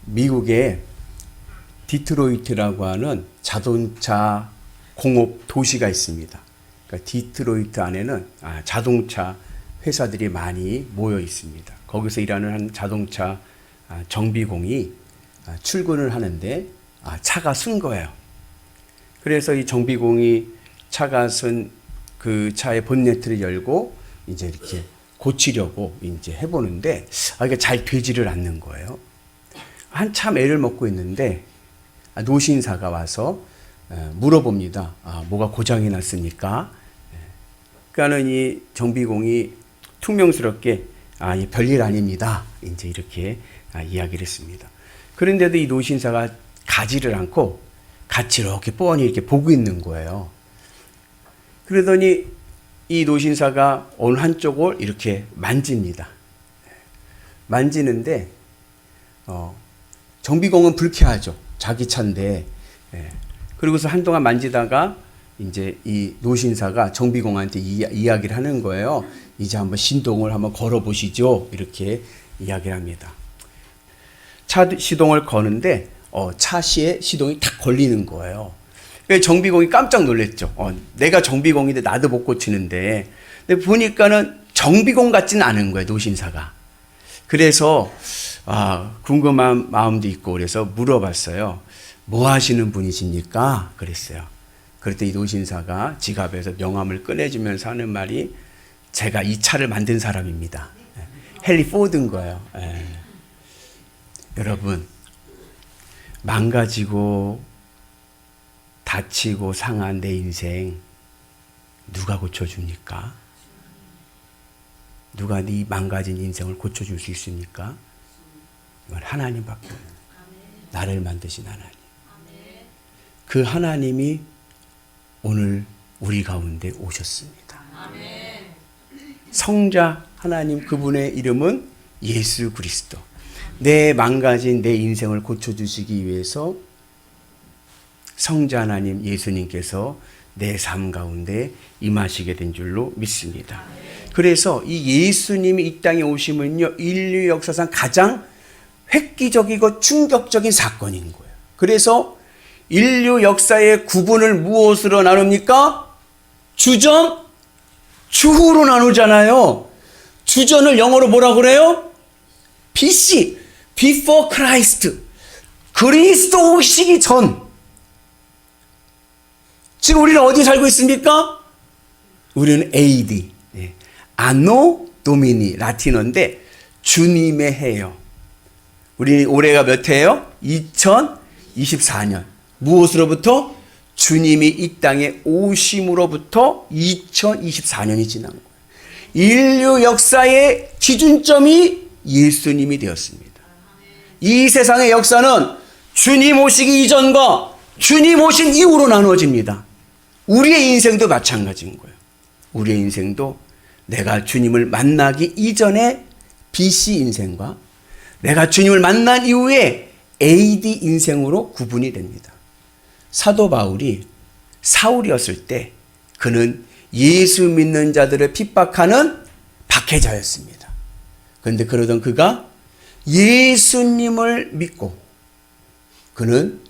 미국의 디트로이트라고 하는 자동차 공업 도시가 있습니다. 그러니까 디트로이트 안에는 자동차 회사들이 많이 모여 있습니다. 거기서 일하는 한 자동차 정비공이 출근을 하는데 차가 쓴 거예요. 그래서 이 정비공이 차가 쓴 그 차의 본네트를 열고 이제 이렇게 고치려고 이제 해보는데 이게 잘 되지를 않는 거예요. 한참 애를 먹고 있는데 노신사가 와서 물어봅니다. 뭐가 고장이 났습니까? 그러니까는 이 정비공이 퉁명스럽게 별일 아닙니다. 이제 이렇게 이야기를 했습니다. 그런데도 이 노신사가 가지를 않고 같이 이렇게 뻔히 이렇게 보고 있는 거예요. 그러더니 이 노신사가 어느 한쪽을 이렇게 만집니다. 만지는데 정비공은 불쾌하죠. 자기 차인데. 그리고서 한동안 만지다가 이제 이 노신사가 정비공한테 이야기를 하는 거예요. 이제 한번 신동을 한번 걸어 보시죠. 이렇게 이야기를 합니다. 차 시동을 거는데 차시에 시동이 탁 걸리는 거예요. 정비공이 깜짝 놀랐죠. 내가 정비공인데 나도 못 고치는데. 근데 보니까는 정비공 같지는 않은 거예요, 노신사가. 그래서 궁금한 마음도 있고 그래서 물어봤어요. 뭐 하시는 분이십니까? 그랬어요. 그랬더니 노신사가 지갑에서 명함을 꺼내주면서 하는 말이 제가 이 차를 만든 사람입니다. 헨리 포드인 거예요. 여러분, 망가지고 다치고 상한 내 인생 누가 고쳐줍니까? 누가 네 망가진 인생을 고쳐줄 수 있습니까? 이건 하나님밖에 없는 나를 만드신 하나님. 그 하나님이 오늘 우리 가운데 오셨습니다. 성자 하나님 그분의 이름은 예수 그리스도. 내 망가진 내 인생을 고쳐주시기 위해서 성자 하나님 예수님께서 내 삶 가운데 임하시게 된 줄로 믿습니다. 그래서 이 예수님이 이 땅에 오심은요, 인류 역사상 가장 획기적이고 충격적인 사건인 거예요. 그래서 인류 역사의 구분을 무엇으로 나눕니까? 주전, 주후로 나누잖아요. 주전을 영어로 뭐라고 그래요? BC, Before Christ. 그리스도 오시기 전. 지금 우리는 어디 살고 있습니까? 우리는 AD, 아노 도미니, 라틴어인데 주님의 해요. 우리 올해가 몇 해예요? 2024년. 무엇으로부터? 주님이 이 땅에 오심으로부터 2024년이 지난 거예요. 인류 역사의 기준점이 예수님이 되었습니다. 이 세상의 역사는 주님 오시기 이전과 주님 오신 이후로 나누어집니다. 우리의 인생도 마찬가지인 거예요. 우리의 인생도 내가 주님을 만나기 이전의 BC 인생과 내가 주님을 만난 이후에 AD 인생으로 구분이 됩니다. 사도 바울이 사울이었을 때 그는 예수 믿는 자들을 핍박하는 박해자였습니다. 그런데 그러던 그가 예수님을 믿고 그는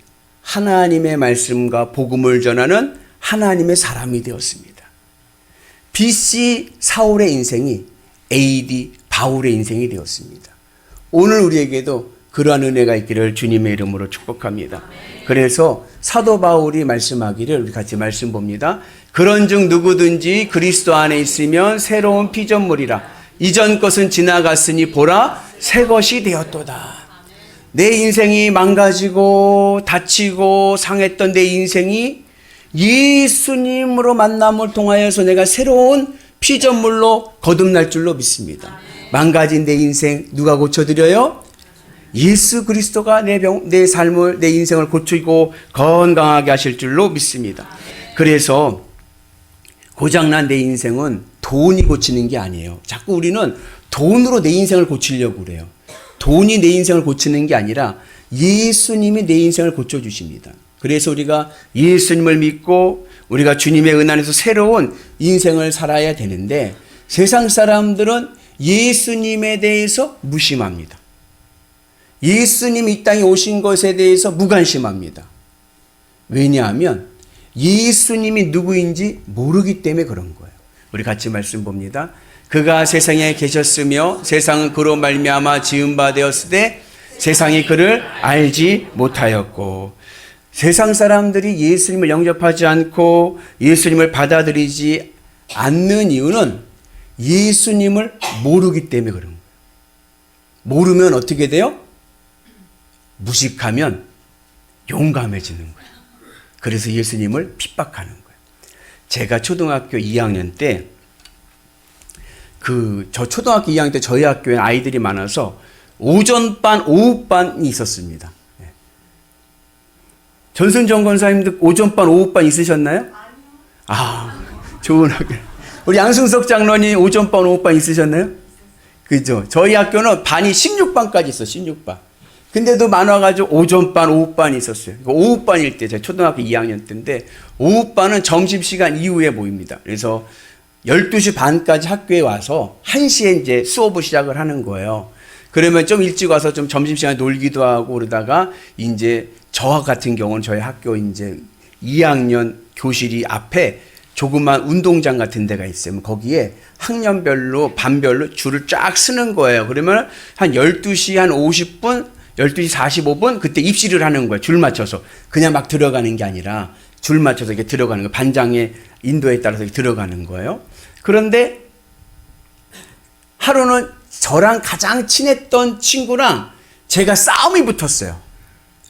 하나님의 말씀과 복음을 전하는 하나님의 사람이 되었습니다. BC 사울의 인생이 AD 바울의 인생이 되었습니다. 오늘 우리에게도 그러한 은혜가 있기를 주님의 이름으로 축복합니다. 그래서 사도 바울이 말씀하기를 우리 같이 말씀 봅니다. 그런즉 누구든지 그리스도 안에 있으면 새로운 피조물이라. 이전 것은 지나갔으니 보라 새 것이 되었도다. 내 인생이 망가지고 다치고 상했던 내 인생이 예수님으로 만남을 통하여서 내가 새로운 피조물로 거듭날 줄로 믿습니다. 망가진 내 인생 누가 고쳐드려요? 예수 그리스도가 내 삶을, 내 인생을 고치고 건강하게 하실 줄로 믿습니다. 그래서 고장난 내 인생은 돈이 고치는 게 아니에요. 자꾸 우리는 돈으로 내 인생을 고치려고 그래요. 돈이 내 인생을 고치는 게 아니라 예수님이 내 인생을 고쳐주십니다. 그래서 우리가 예수님을 믿고 우리가 주님의 은 안에서 새로운 인생을 살아야 되는데 세상 사람들은 예수님에 대해서 무심합니다. 예수님이 이 땅에 오신 것에 대해서 무관심합니다. 왜냐하면 예수님이 누구인지 모르기 때문에 그런 거예요. 우리 같이 말씀 봅니다. 그가 세상에 계셨으며 세상은 그로 말미암아 지은 바 되었으되 세상이 그를 알지 못하였고, 세상 사람들이 예수님을 영접하지 않고 예수님을 받아들이지 않는 이유는 예수님을 모르기 때문에 그런 거예요. 모르면 어떻게 돼요? 무식하면 용감해지는 거예요. 그래서 예수님을 핍박하는 거예요. 제가 초등학교 2학년 때 저 초등학교 2학년 때 저희 학교에 아이들이 많아서 오전반, 오후반이 있었습니다. 전순정 권사님도 오전반, 오후반 있으셨나요? 아, 좋은 학교. 우리 양승석 장로님 오전반, 오후반 있으셨나요? 그죠? 저희 학교는 반이 16반까지 있어, 16반. 근데도 많아가지고 오전반, 오후반이 있었어요. 오후반일 때, 제가 초등학교 2학년 때인데, 오후반은 점심시간 이후에 모입니다. 그래서 12시 반까지 학교에 와서 1시에 이제 수업을 시작을 하는 거예요. 그러면 좀 일찍 와서 좀 점심시간에 놀기도 하고 그러다가 이제 저와 같은 경우는 저희 학교 이제 2학년 교실이 앞에 조그만 운동장 같은 데가 있어요. 거기에 학년별로 반별로 줄을 쫙 서는 거예요. 그러면 한 12시 한 50분, 12시 45분 그때 입시를 하는 거예요. 줄 맞춰서. 그냥 막 들어가는 게 아니라 줄 맞춰서 이렇게 들어가는 거예요. 반장의 인도에 따라서 이렇게 들어가는 거예요. 그런데 하루는 저랑 가장 친했던 친구랑 제가 싸움이 붙었어요.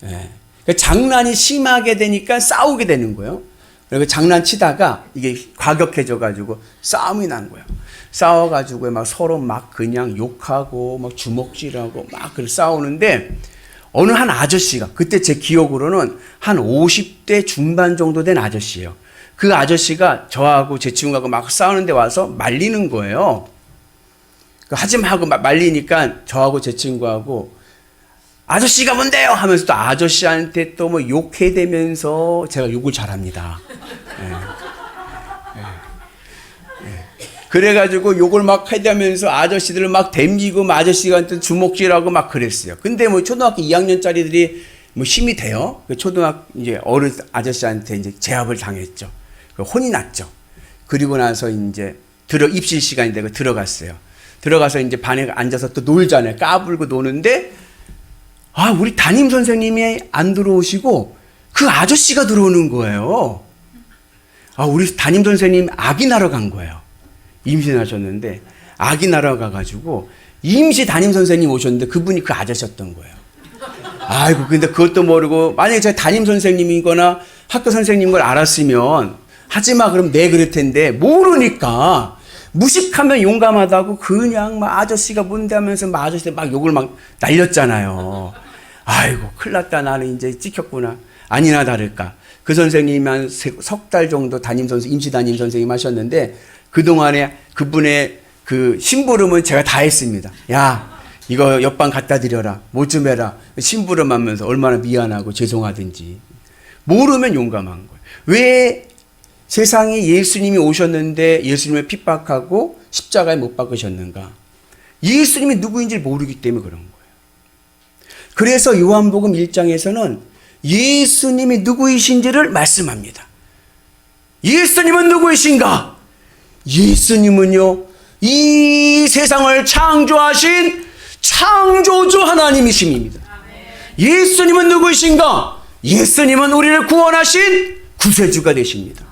예. 장난이 심하게 되니까 싸우게 되는 거예요. 그리고 장난치다가 이게 과격해져가지고 싸움이 난 거예요. 싸워가지고 막 서로 막 그냥 욕하고 막 주먹질하고 막 싸우는데 어느 한 아저씨가, 그때 제 기억으로는 한 50대 중반 정도 된 아저씨예요. 그 아저씨가 저하고 제 친구하고 막 싸우는데 와서 말리는 거예요. 하지마 하고 말리니까 저하고 제 친구하고 아저씨가 뭔데요? 하면서 또 아저씨한테 또 뭐 욕해대면서 제가 욕을 잘합니다. 그래가지고 욕을 막 해대면서 아저씨들을 막 댐기고 아저씨한테 주먹질하고 막 그랬어요. 근데 뭐 초등학교 2학년짜리들이 뭐 힘이 돼요. 초등학교 이제 어른 아저씨한테 이제 제압을 당했죠. 혼이 났죠. 그리고 나서 이제 입실 시간이 되고 들어갔어요. 들어가서 이제 반에 앉아서 또 놀잖아요. 까불고 노는데 우리 담임 선생님이 안 들어오시고 그 아저씨가 들어오는 거예요. 우리 담임 선생님 아기나러 간 거예요. 임신하셨는데 아기나러 가가지고 임시 담임 선생님 오셨는데 그분이 그 아저씨였던 거예요. 아이고, 근데 그것도 모르고 만약에 제가 담임 선생님이거나 학교 선생님인 걸 알았으면 하지마 그럼 네 그럴 텐데 모르니까 무식하면 용감하다고 그냥 막 아저씨가 뭔데 하면서 막 아저씨들 막 욕을 막 날렸잖아요. 아이고, 큰일 났다. 나는 이제 찍혔구나. 아니나 다를까. 그 선생님이 한 석 달 정도 임시 담임 선생님 하셨는데 그동안에 그분의 그 심부름은 제가 다 했습니다. 야, 이거 옆방 갖다 드려라. 뭐 좀 해라. 심부름 하면서 얼마나 미안하고 죄송하든지. 모르면 용감한 거예요. 왜 세상에 예수님이 오셨는데 예수님을 핍박하고 십자가에 못 박으셨는가? 예수님이 누구인지 모르기 때문에 그런 거예요. 그래서 요한복음 1장에서는 예수님이 누구이신지를 말씀합니다. 예수님은 누구이신가? 예수님은요, 이 세상을 창조하신 창조주 하나님이십니다. 예수님은 누구이신가? 예수님은 우리를 구원하신 구세주가 되십니다.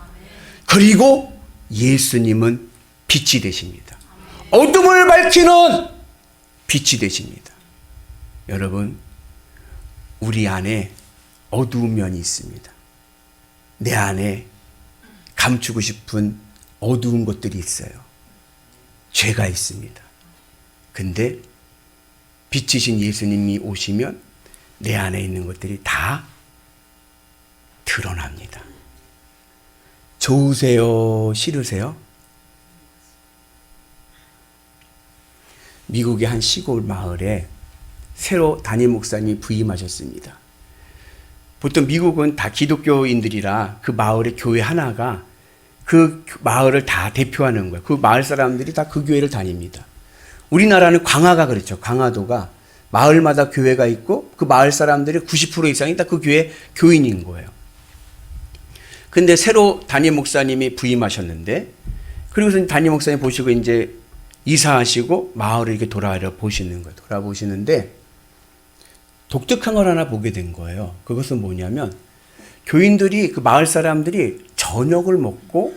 그리고 예수님은 빛이 되십니다. 어둠을 밝히는 빛이 되십니다. 여러분, 우리 안에 어두운 면이 있습니다. 내 안에 감추고 싶은 어두운 것들이 있어요. 죄가 있습니다. 근데 빛이신 예수님이 오시면 내 안에 있는 것들이 다 드러납니다. 좋으세요? 싫으세요? 미국의 한 시골 마을에 새로 담임 목사님이 부임하셨습니다. 보통 미국은 다 기독교인들이라 그 마을의 교회 하나가 그 마을을 다 대표하는 거예요. 그 마을 사람들이 다 그 교회를 다닙니다. 우리나라는 광화가 그렇죠. 강화도가 마을마다 교회가 있고 그 마을 사람들이 90% 이상이 다 그 교회 교인인 거예요. 근데 새로 담임 목사님이 부임하셨는데, 그리고서 담임 목사님 보시고 이제 이사하시고 마을을 이렇게 돌아보시는 거예요. 돌아보시는데 독특한 걸 하나 보게 된 거예요. 그것은 뭐냐면 교인들이, 그 마을 사람들이 저녁을 먹고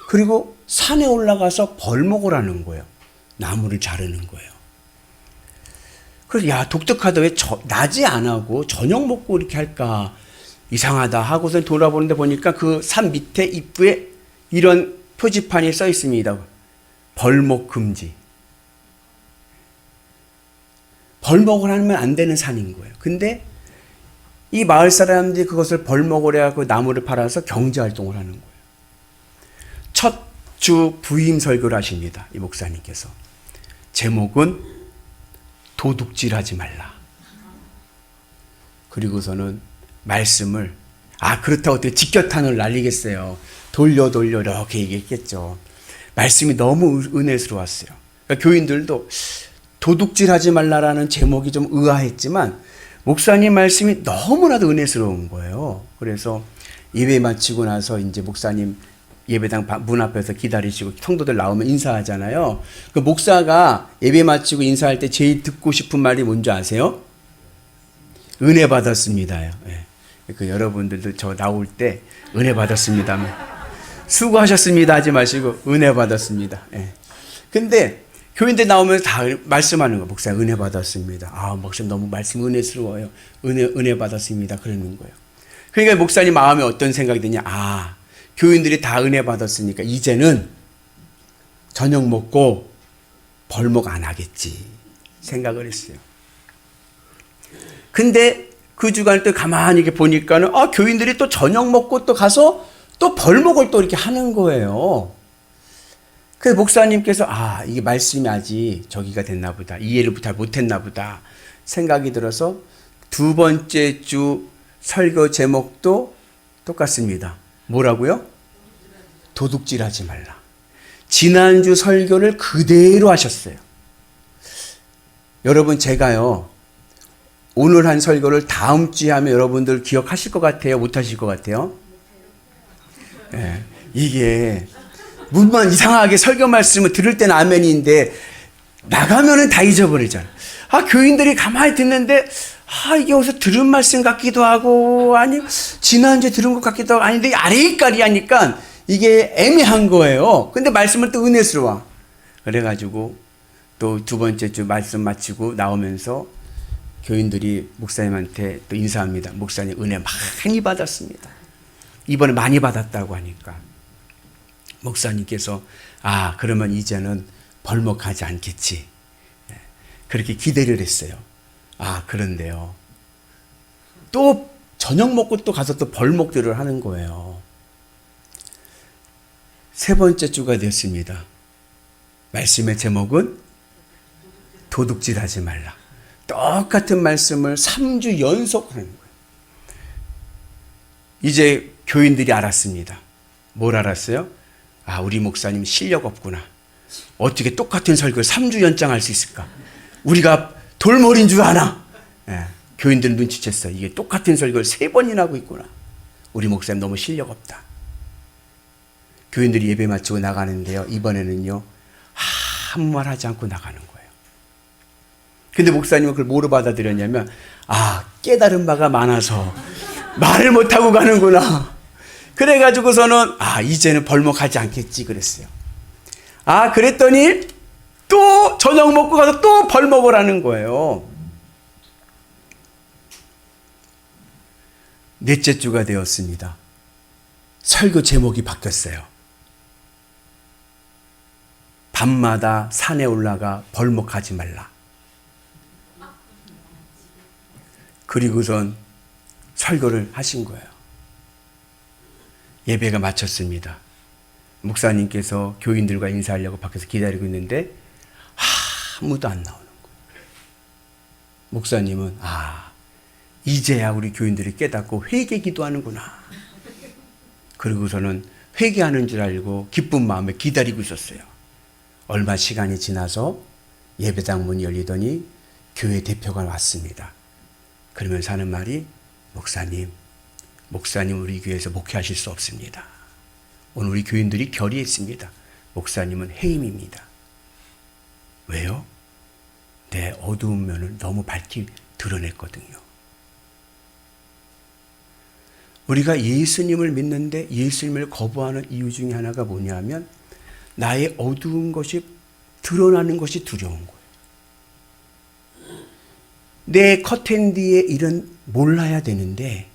그리고 산에 올라가서 벌목을 하는 거예요. 나무를 자르는 거예요. 그래서 야, 독특하다. 왜 낮에 안 하고 저녁 먹고 이렇게 할까? 이상하다 하고서 돌아보는데 보니까 그 산 밑에 입구에 이런 표지판이 써 있습니다. 벌목 금지. 벌목을 하면 안 되는 산인 거예요. 근데 이 마을 사람들이 그것을 벌목을 해갖고 나무를 팔아서 경제활동을 하는 거예요. 첫 주 부임 설교를 하십니다. 이 목사님께서. 제목은 도둑질하지 말라. 그리고서는 말씀을, 그렇다고 어떻게 직격탄을 날리겠어요. 돌려 이렇게 얘기했겠죠. 말씀이 너무 은혜스러웠어요. 그러니까 교인들도 도둑질하지 말라라는 제목이 좀 의아했지만 목사님 말씀이 너무나도 은혜스러운 거예요. 그래서 예배 마치고 나서 이제 목사님 예배당 문 앞에서 기다리시고 성도들 나오면 인사하잖아요. 그 목사가 예배 마치고 인사할 때 제일 듣고 싶은 말이 뭔지 아세요? 은혜 받았습니다요. 네. 그 여러분들도 저 나올 때 은혜 받았습니다. 수고하셨습니다 하지 마시고 은혜 받았습니다. 네. 근데 교인들 나오면 다 말씀하는 거. 목사 은혜 받았습니다. 목사님 너무 말씀 은혜스러워요. 은혜 받았습니다. 그러는 거예요. 그러니까 목사님 마음에 어떤 생각이 드냐? 교인들이 다 은혜 받았으니까 이제는 저녁 먹고 벌목 안 하겠지 생각을 했어요. 근데 그 주간 또 가만히 이렇게 보니까는 교인들이 또 저녁 먹고 또 가서 또 벌목을 또 이렇게 하는 거예요. 그래서 목사님께서 이게 말씀이 아직 저기가 됐나 보다. 이해를 잘 못했나 보다 생각이 들어서 두 번째 주 설교 제목도 똑같습니다. 뭐라고요? 도둑질하지 말라. 지난주 설교를 그대로 하셨어요. 여러분, 제가요 오늘 한 설교를 다음 주에 하면 여러분들 기억하실 것 같아요? 못하실 것 같아요? 네, 이게 문만 이상하게 설교 말씀을 들을 때는 아멘인데 나가면은 다 잊어버리잖아요. 교인들이 가만히 듣는데 이게 어디서 들은 말씀 같기도 하고 아니 지난주에 들은 것 같기도 하고 아닌데 아리까리 하니까 이게 애매한 거예요. 근데 말씀은 또 은혜스러워. 그래가지고 또 두 번째 주 말씀 마치고 나오면서 교인들이 목사님한테 또 인사합니다. 목사님 은혜 많이 받았습니다. 이번에 많이 받았다고 하니까 목사님께서 그러면 이제는 벌목하지 않겠지. 그렇게 기대를 했어요. 그런데요. 또 저녁 먹고 또 가서 또 벌목들을 하는 거예요. 세 번째 주가 됐습니다. 말씀의 제목은 도둑질하지 말라. 똑같은 말씀을 3주 연속 하는 거예요. 이제 교인들이 알았습니다. 뭘 알았어요? 우리 목사님 실력 없구나. 어떻게 똑같은 설교를 3주 연장할 수 있을까? 우리가 돌머리인 줄 아나? 교인들은 눈치챘어요. 이게 똑같은 설교를 3번이나 하고 있구나. 우리 목사님 너무 실력 없다. 교인들이 예배 마치고 나가는데요. 이번에는요. 아무 말 하지 않고 나가는 거예요. 근데 목사님은 그걸 뭐로 받아들였냐면 깨달은 바가 많아서 말을 못하고 가는구나. 그래가지고서는 이제는 벌목하지 않겠지 그랬어요. 그랬더니 또 저녁 먹고 가서 또 벌목을 하는 거예요. 넷째 주가 되었습니다. 설교 제목이 바뀌었어요. 밤마다 산에 올라가 벌목하지 말라. 그리고선 설교를 하신 거예요. 예배가 마쳤습니다. 목사님께서 교인들과 인사하려고 밖에서 기다리고 있는데 아무도 안 나오는 거예요. 목사님은 이제야 우리 교인들이 깨닫고 회개 기도하는구나. 그리고서는 회개하는 줄 알고 기쁜 마음에 기다리고 있었어요. 얼마 시간이 지나서 예배당 문이 열리더니 교회 대표가 왔습니다. 그러면서 하는 말이, 목사님 우리 교회에서 목회하실 수 없습니다. 오늘 우리 교인들이 결의했습니다. 목사님은 해임입니다. 왜요? 내 어두운 면을 너무 밝히 드러냈거든요. 우리가 예수님을 믿는데 예수님을 거부하는 이유 중에 하나가 뭐냐면 나의 어두운 것이 드러나는 것이 두려운 거예요. 내 커튼 뒤의 일은 몰라야 되는데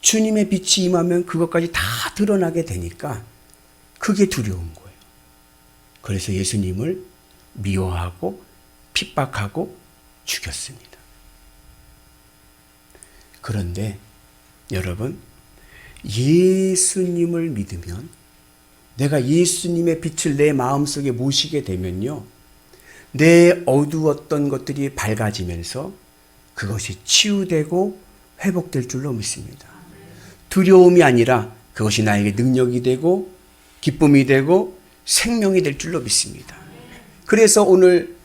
주님의 빛이 임하면 그것까지 다 드러나게 되니까 그게 두려운 거예요. 그래서 예수님을 미워하고 핍박하고 죽였습니다. 그런데 여러분, 예수님을 믿으면, 내가 예수님의 빛을 내 마음속에 모시게 되면요, 내 어두웠던 것들이 밝아지면서 그것이 치유되고 회복될 줄로 믿습니다. 두려움이 아니라 그것이 나에게 능력이 되고 기쁨이 되고 생명이 될 줄로 믿습니다. 그래서 오늘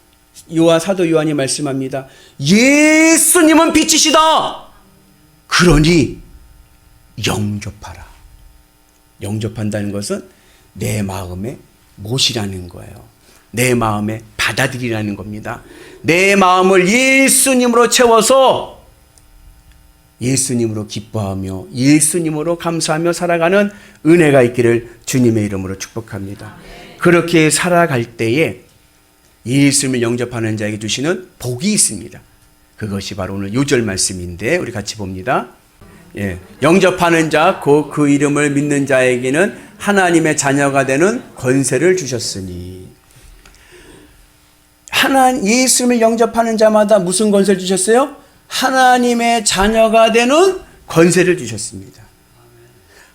사도 요한이 말씀합니다. 예수님은 빛이시다. 그러니 영접하라. 영접한다는 것은 내 마음에 모시라는 거예요. 내 마음에 받아들이라는 겁니다. 내 마음을 예수님으로 채워서 예수님으로 기뻐하며 예수님으로 감사하며 살아가는 은혜가 있기를 주님의 이름으로 축복합니다. 그렇게 살아갈 때에 예수님을 영접하는 자에게 주시는 복이 있습니다. 그것이 바로 오늘 요절 말씀인데 우리 같이 봅니다. 영접하는 자, 곧 그 이름을 믿는 자에게는 하나님의 자녀가 되는 권세를 주셨으니. 예수님을 영접하는 자마다 무슨 권세를 주셨어요? 하나님의 자녀가 되는 권세를 주셨습니다.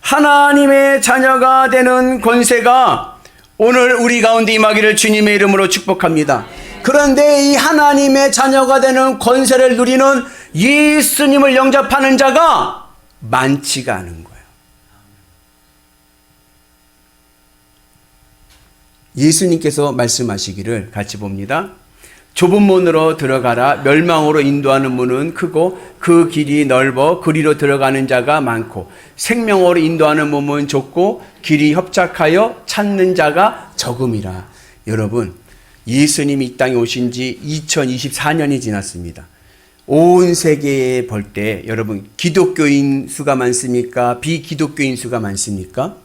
하나님의 자녀가 되는 권세가 오늘 우리 가운데 임하기를 주님의 이름으로 축복합니다. 그런데 이 하나님의 자녀가 되는 권세를 누리는 예수님을 영접하는 자가 많지가 않은 거예요. 예수님께서 말씀하시기를 같이 봅니다. 좁은 문으로 들어가라. 멸망으로 인도하는 문은 크고 그 길이 넓어 그리로 들어가는 자가 많고 생명으로 인도하는 문은 좁고 길이 협착하여 찾는 자가 적음이라. 여러분, 예수님이 이 땅에 오신 지 2024년이 지났습니다. 온 세계에 볼 때 여러분, 기독교인 수가 많습니까? 비기독교인 수가 많습니까?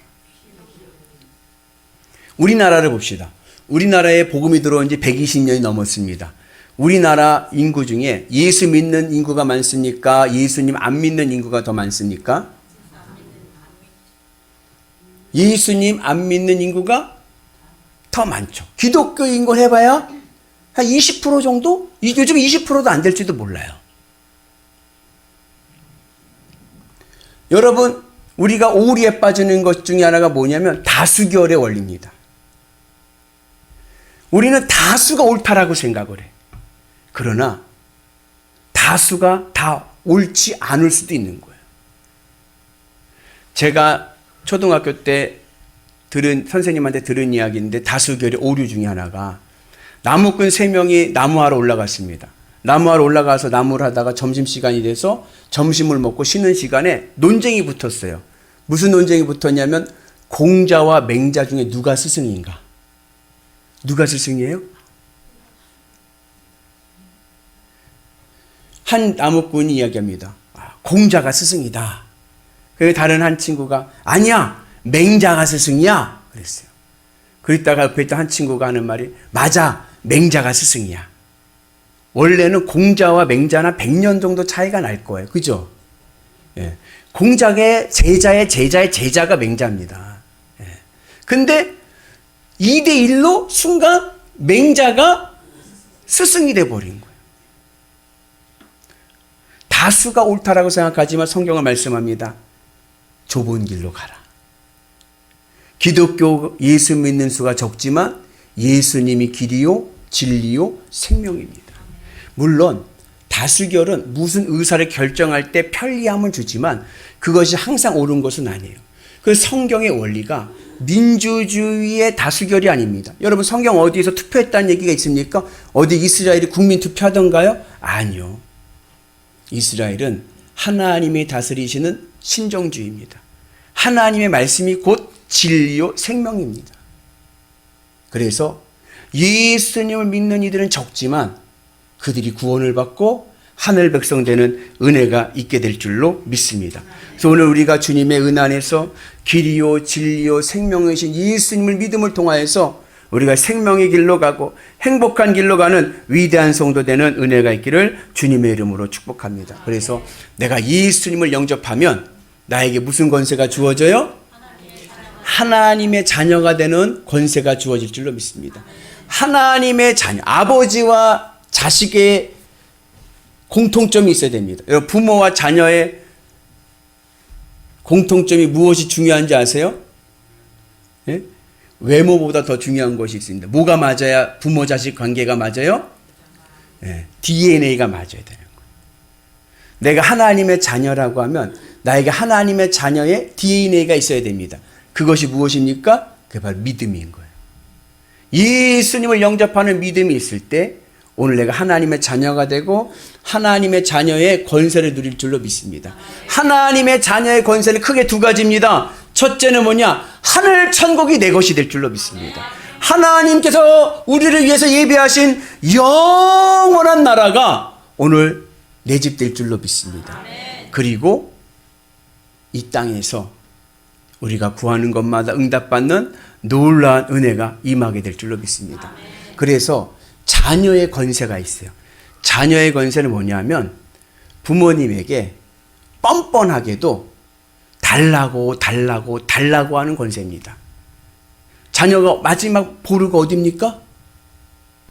우리나라를 봅시다. 우리나라에 복음이 들어온 지 120년이 넘었습니다. 우리나라 인구 중에 예수 믿는 인구가 많습니까? 예수님 안 믿는 인구가 더 많습니까? 예수님 안 믿는 인구가 더 많죠. 기독교 인구 해봐야 한 20% 정도? 요즘 20%도 안 될지도 몰라요. 여러분, 우리가 오리에 빠지는 것 중에 하나가 뭐냐면 다수결의 원리입니다. 우리는 다수가 옳다라고 생각을 해. 그러나 다수가 다 옳지 않을 수도 있는 거예요. 제가 초등학교 때 선생님한테 들은 이야기인데 다수결의 오류 중에 하나가 나무꾼 3명이 나무하러 올라갔습니다. 나무하러 올라가서 나무를 하다가 점심시간이 돼서 점심을 먹고 쉬는 시간에 논쟁이 붙었어요. 무슨 논쟁이 붙었냐면 공자와 맹자 중에 누가 스승인가? 누가 스승이에요? 한 나무꾼이 이야기합니다. 공자가 스승이다. 그리고 다른 한 친구가 아니야, 맹자가 스승이야 그랬어요. 그랬다가 옆에 있던 한 친구가 하는 말이 맞아, 맹자가 스승이야. 원래는 공자와 맹자는 100년 정도 차이가 날 거예요. 그죠? 예. 공자의 제자의 제자가 맹자입니다. 예. 근데 2대1로 순간 맹자가 스승이 돼버린 거예요. 다수가 옳다라고 생각하지만 성경은 말씀합니다. 좁은 길로 가라. 기독교 예수 믿는 수가 적지만 예수님이 길이요 진리요 생명입니다. 물론 다수결은 무슨 의사를 결정할 때 편리함을 주지만 그것이 항상 옳은 것은 아니에요. 그 성경의 원리가 민주주의의 다수결이 아닙니다. 여러분 성경 어디에서 투표했다는 얘기가 있습니까? 어디 이스라엘이 국민 투표하던가요? 아니요. 이스라엘은 하나님이 다스리시는 신정주의입니다. 하나님의 말씀이 곧 진리요 생명입니다. 그래서 예수님을 믿는 이들은 적지만 그들이 구원을 받고 하늘 백성 되는 은혜가 있게 될 줄로 믿습니다. 그래서 오늘 우리가 주님의 은혜 안에서 길이요 진리요 생명이신 예수님을 믿음을 통하여서 우리가 생명의 길로 가고 행복한 길로 가는 위대한 성도 되는 은혜가 있기를 주님의 이름으로 축복합니다. 그래서 내가 예수님을 영접하면 나에게 무슨 권세가 주어져요? 하나님의 자녀가 되는 권세가 주어질 줄로 믿습니다. 하나님의 자녀, 아버지와 자식의 공통점이 있어야 됩니다. 여러분 부모와 자녀의 공통점이 무엇이 중요한지 아세요? 예? 외모보다 더 중요한 것이 있습니다. 뭐가 맞아야 부모 자식 관계가 맞아요? 예, DNA가 맞아야 되는 거예요. 내가 하나님의 자녀라고 하면 나에게 하나님의 자녀의 DNA가 있어야 됩니다. 그것이 무엇입니까? 그게 바로 믿음인 거예요. 예수님을 영접하는 믿음이 있을 때 오늘 내가 하나님의 자녀가 되고 하나님의 자녀의 권세를 누릴 줄로 믿습니다. 하나님의 자녀의 권세는 크게 두 가지입니다. 첫째는 뭐냐? 하늘 천국이 내 것이 될 줄로 믿습니다. 하나님께서 우리를 위해서 예비하신 영원한 나라가 오늘 내 집 될 줄로 믿습니다. 그리고 이 땅에서 우리가 구하는 것마다 응답받는 놀라운 은혜가 임하게 될 줄로 믿습니다. 그래서 자녀의 권세가 있어요. 자녀의 권세는 뭐냐면 부모님에게 뻔뻔하게도 달라고 하는 권세입니다. 자녀가 마지막 보루가 어디입니까?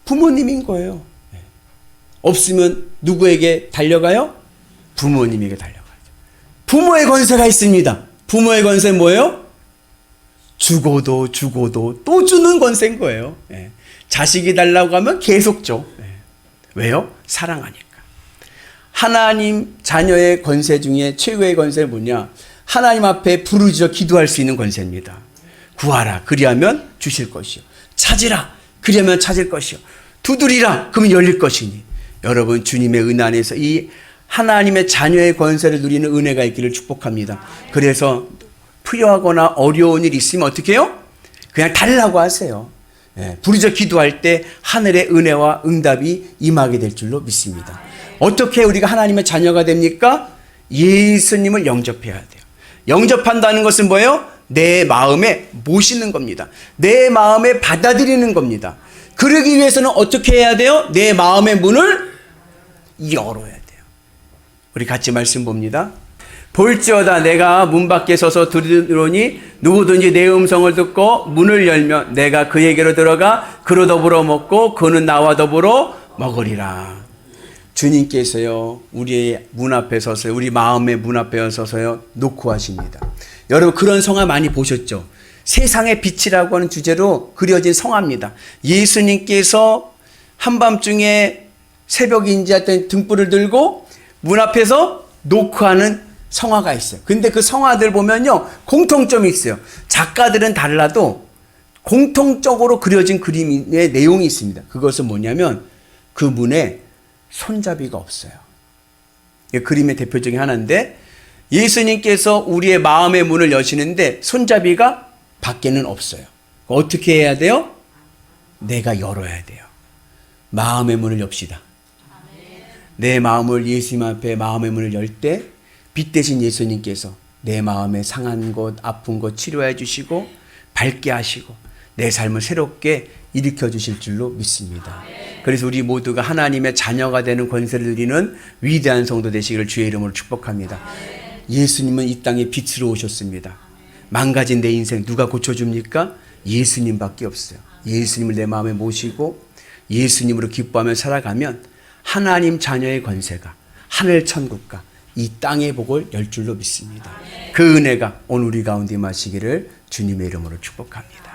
부모님인 거예요. 없으면 누구에게 달려가요? 부모님에게 달려가죠. 부모의 권세가 있습니다. 부모의 권세는 뭐예요? 주고도 또 주는 권세인 거예요. 자식이 달라고 하면 계속 줘. 왜요? 사랑하니까. 하나님 자녀의 권세 중에 최고의 권세는 뭐냐? 하나님 앞에 부르짖어 기도할 수 있는 권세입니다. 구하라 그리하면 주실 것이요. 찾으라 그리하면 찾을 것이요. 두드리라 그러면 열릴 것이니. 여러분 주님의 은혜 안에서 이 하나님의 자녀의 권세를 누리는 은혜가 있기를 축복합니다. 그래서 필요하거나 어려운 일 있으면 어떻게 해요? 그냥 달라고 하세요. 부르짖어 기도할 때 하늘의 은혜와 응답이 임하게 될 줄로 믿습니다. 어떻게 우리가 하나님의 자녀가 됩니까? 예수님을 영접해야 돼요. 영접한다는 것은 뭐예요? 내 마음에 모시는 겁니다. 내 마음에 받아들이는 겁니다. 그러기 위해서는 어떻게 해야 돼요? 내 마음의 문을 열어야 돼요. 우리 같이 말씀 봅니다. 볼지어다 내가 문 밖에 서서 들으노니 누구든지 내 음성을 듣고 문을 열면 내가 그에게로 들어가 그로 더불어 먹고 그는 나와 더불어 먹으리라. 주님께서요 우리의 문 앞에 서서 우리 마음의 문 앞에 서서요 노크하십니다. 여러분 그런 성화 많이 보셨죠? 세상의 빛이라고 하는 주제로 그려진 성화입니다. 예수님께서 한밤중에 새벽인지 하여튼 등불을 들고 문 앞에서 노크하는 성화가 있어요. 근데 그 성화들 보면요 공통점이 있어요. 작가들은 달라도 공통적으로 그려진 그림의 내용이 있습니다. 그것은 뭐냐면 그 문에 손잡이가 없어요. 그림의 대표적인 하나인데 예수님께서 우리의 마음의 문을 여시는데 손잡이가 밖에는 없어요. 어떻게 해야 돼요? 내가 열어야 돼요. 마음의 문을 엽시다. 내 마음을 예수님 앞에 마음의 문을 열 때 빛 대신 예수님께서 내 마음에 상한 것, 아픈 것 치료해 주시고 밝게 하시고 내 삶을 새롭게 일으켜 주실 줄로 믿습니다. 그래서 우리 모두가 하나님의 자녀가 되는 권세를 누리는 위대한 성도 되시기를 주의 이름으로 축복합니다. 예수님은 이 땅에 빛으로 오셨습니다. 망가진 내 인생 누가 고쳐줍니까? 예수님밖에 없어요. 예수님을 내 마음에 모시고 예수님으로 기뻐하며 살아가면 하나님 자녀의 권세가 하늘 천국과 이 땅의 복을 열 줄로 믿습니다. 그 은혜가 오늘 우리 가운데 마시기를 주님의 이름으로 축복합니다.